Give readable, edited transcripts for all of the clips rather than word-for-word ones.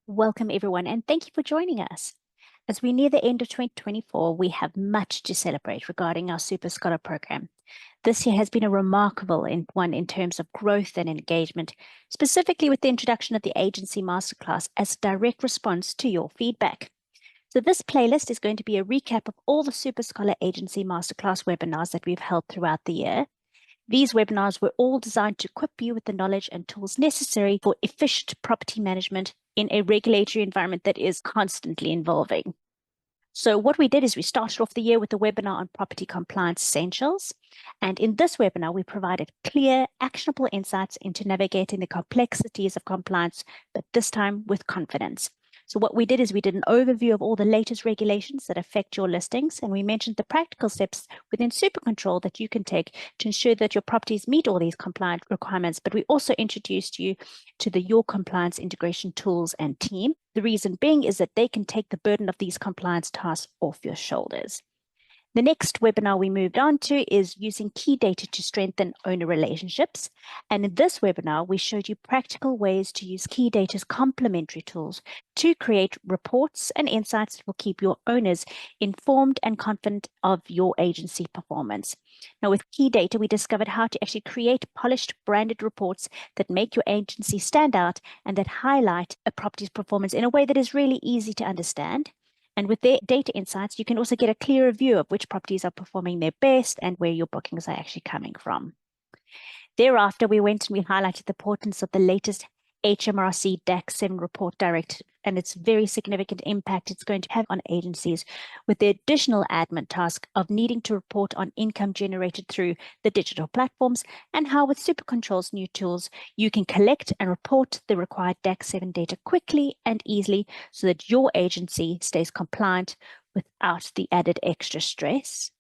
Welcome, everyone, and thank you for joining us. As we near the end of 2024, we have much to celebrate regarding our Super Scholar program. This year has been a remarkable one in terms of growth and engagement, specifically with the introduction of the Agency Masterclass as a direct response to your feedback. So this playlist is going to be a recap of all the Super Scholar Agency Masterclass webinars that we've held throughout the year. These webinars were all designed to equip you with the knowledge and tools necessary for efficient property management in a regulatory environment that is constantly evolving. So what we did is we started off the year with a webinar on property compliance essentials. And in this webinar, we provided clear, actionable insights into navigating the complexities of compliance, but this time with confidence. So what we did is we did an overview of all the latest regulations that affect your listings, and we mentioned the practical steps within SuperControl that you can take to ensure that your properties meet all these compliant requirements. But we also introduced you to the Your Compliance Integration Tools and team. The reason being is that they can take the burden of these compliance tasks off your shoulders. The next webinar we moved on to is using key data to strengthen owner relationships. And in this webinar, we showed you practical ways to use key data's complementary tools to create reports and insights that will keep your owners informed and confident of your agency performance. Now, with key data, we discovered how to actually create polished branded reports that make your agency stand out and that highlight a property's performance in a way that is really easy to understand. And with their data insights, you can also get a clearer view of which properties are performing their best and where your bookings are actually coming from. Thereafter, we went and we highlighted the importance of the latest HMRC DAX 7 report directive and its very significant impact it's going to have on agencies with the additional admin task of needing to report on income generated through the digital platforms, and how with SuperControl's new tools, you can collect and report the required DAX 7 data quickly and easily so that your agency stays compliant without the added extra stress.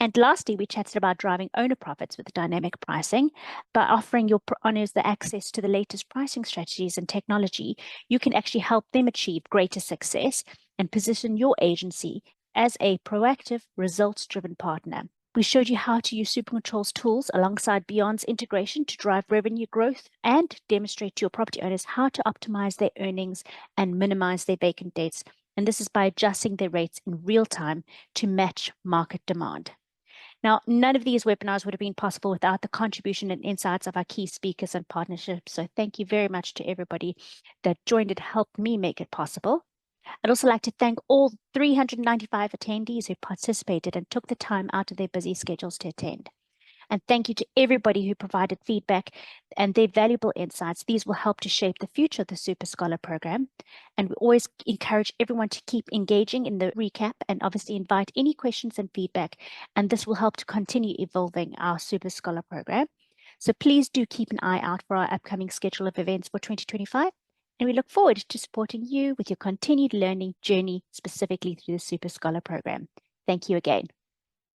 And lastly, we chatted about driving owner profits with dynamic pricing. By offering your owners the access to the latest pricing strategies and technology, you can actually help them achieve greater success and position your agency as a proactive, results-driven partner. We showed you how to use SuperControl's tools alongside Beyond's integration to drive revenue growth and demonstrate to your property owners how to optimize their earnings and minimize their vacant dates. And this is by adjusting their rates in real time to match market demand. Now, none of these webinars would have been possible without the contribution and insights of our key speakers and partnerships. So thank you very much to everybody that joined and helped me make it possible. I'd also like to thank all 395 attendees who participated and took the time out of their busy schedules to attend. And thank you to everybody who provided feedback and their valuable insights. These will help to shape the future of the Super Scholar program. And we always encourage everyone to keep engaging in the recap and obviously invite any questions and feedback. And this will help to continue evolving our Super Scholar program. So please do keep an eye out for our upcoming schedule of events for 2025. And we look forward to supporting you with your continued learning journey, specifically through the Super Scholar program. Thank you again.